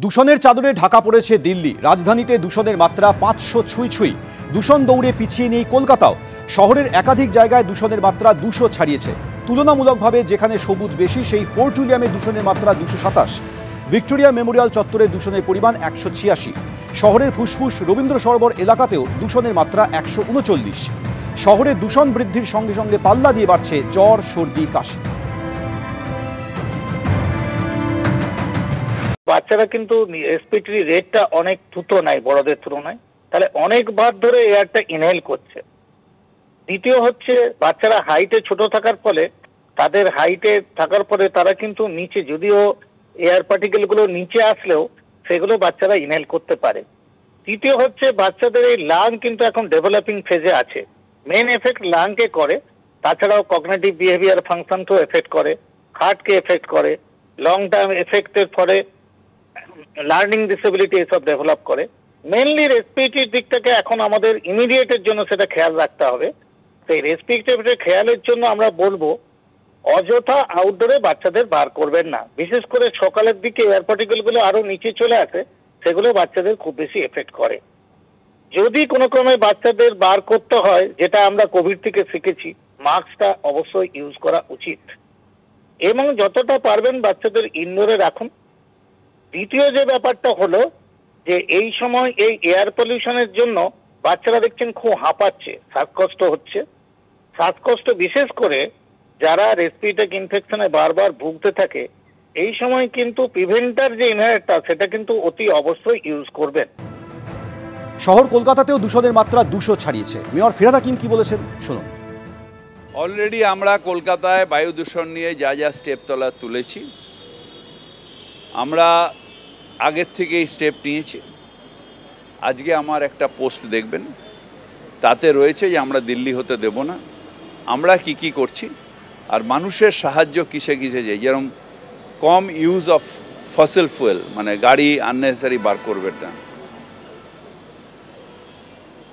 দূষণের চাদরে ঢাকা পড়েছে দিল্লি। রাজধানীতে দূষণের মাত্রা 500 ছুঁই। দূষণ দৌড়ে পিছিয়ে নেই কলকাতাও। শহরের একাধিক জায়গায় দূষণের মাত্রা 200 ছাড়িয়েছে। তুলনামূলকভাবে যেখানে সবুজ বেশি সেই ফোর্ট উইলিয়ামে দূষণের মাত্রা 227। ভিক্টোরিয়া মেমোরিয়াল চত্বরে দূষণের পরিমাণ 186। শহরের ফুসফুস রবীন্দ্র সরোবর এলাকাতেও দূষণের মাত্রা 139। শহরে দূষণ বৃদ্ধির সঙ্গে সঙ্গে পাল্লা দিয়ে বাড়ছে জ্বর, সর্দি, কাশি। বাচ্চারা কিন্তু রেসপিরেটরি রেটটা অনেক দ্রুত নাই বড়দের তুলনায়, তাহলে অনেকবার ধরে এয়ারটা ইনহেল করছে। দ্বিতীয় হচ্ছে বাচ্চারা হাইটে ছোট থাকার ফলে তাদের হাইটে থাকার পরে তারা কিন্তু নিচে, যদিও এয়ার পার্টিকেলগুলো নিচে আসলেও সেগুলো বাচ্চারা ইনহেল করতে পারে। তৃতীয় হচ্ছে বাচ্চাদের এই লাং কিন্তু এখন ডেভেলপিং ফেজে আছে। মেন এফেক্ট লাংকে করে, তাছাড়াও কগনিটিভ বিহেভিয়ার ফাংশনকেও এফেক্ট করে, হার্টকে এফেক্ট করে, লং টার্ম এফেক্টের ফলে লার্নিং ডিসেবিলিটি এসব ডেভেলপ করে। মেনলি রেসপিরেটরির দিকটাকে এখন আমাদের ইমিডিয়েটের জন্য সেটা খেয়াল রাখতে হবে। সেই রেসপিরেটরি খেয়ালের জন্য আমরা বলবো অযথা আউটডোরে বাচ্চাদের বার করবেন না। বিশেষ করে সকালের দিকে এয়ার পার্টিকেলগুলো আরো নিচে চলে আসে, সেগুলো বাচ্চাদের খুব বেশি এফেক্ট করে। যদি কোনো ক্রমে বাচ্চাদের বার করতে হয়, যেটা আমরা কোভিড থেকে শিখেছি, মাস্কটা অবশ্যই ইউজ করা উচিত এবং যতটা পারবেন বাচ্চাদের ইনডোরে রাখুন। দ্বিতীয় যে ব্যাপারটা হলো যে এই সময় এই এয়ার পলিউশনের জন্য বাচ্চারা দেখছেন খুব হাঁপাচ্ছে, শ্বাসকষ্ট হচ্ছে। শ্বাসকষ্ট বিশেষ করে যারা রেসপিরেটরি ইনফেকশনে বারবার ভুগতে থাকে, এই সময় কিন্তু প্রিভেন্টার যে ইনহেলারটা সেটা কিন্তু অতি অবশ্যই ইউজ করবেন। শহর কলকাতাতেও দূষণের মাত্রা 200 ছাড়িয়েছে। মেয়র ফিরহাদ হাকিম কি বলেছেন শুনুন। অলরেডি আমরা কলকাতায় বায়ু দূষণ নিয়ে যা স্টেপ তুলেছি, আমরা আগের থেকেই স্টেপ নিয়েছি। আজকে আমার একটা পোস্ট দেখবেন, তাতে রয়েছে যে আমরা দিল্লি হতে দেব না, আমরা কি করছি আর মানুষের সাহায্য কিসে যাই। যেরকম কম ইউজ অফ ফসিল ফুয়েল, মানে গাড়ি আননেসেসারি বার করবেন না।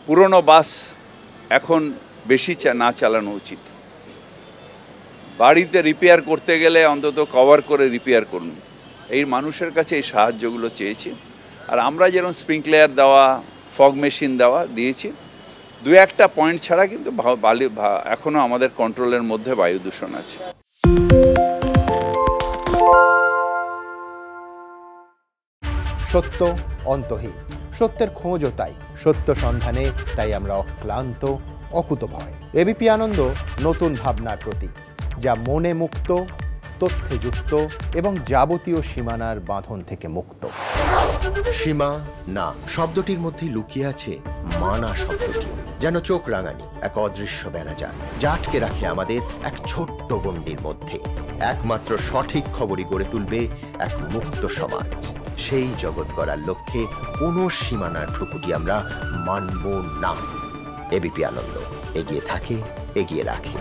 পুরনো বাস এখন বেশি না চালানো উচিত। বাড়িতে রিপেয়ার করতে গেলে অন্তত কভার করে রিপেয়ার করুন। এই মানুষের কাছে এই সাহায্যগুলো চেয়েছি। আর আমরা যেরকম স্প্রিংকলার দেওয়া, ফগ মেশিন দেওয়া দিয়েছি, দু একটা পয়েন্ট ছাড়া কিন্তু এখনও আমাদের কন্ট্রোলের মধ্যে বায়ু দূষণ আছে। সত্য অন্তহীন, সত্যের খোঁজও তাই, সত্য সন্ধানে তাই আমরা অক্লান্ত, অকুতভয়। এবিপি আনন্দ নতুন ভাবনার প্রতীক, যা মনে মুক্ত, তথ্যে যুক্ত এবং যাবতীয় সীমানার বাঁধন থেকে মুক্ত। সীমা না শব্দটির মধ্যে লুকিয়ে আছে মানা শব্দটি, যেন চোখ রাঙানি এক অদৃশ্য বেড়াজাল, যা আটকে রাখে আমাদের এক ছোট্ট গণ্ডির মধ্যে। একমাত্র সঠিক খবরই গড়ে তুলবে এক মুক্ত সমাজ। সেই জগৎ গড়ার লক্ষ্যে কোনো সীমানার ঠুকুটি আমরা মানব না। এবিপি আনন্দ এগিয়ে থাকে, এগিয়ে রাখে।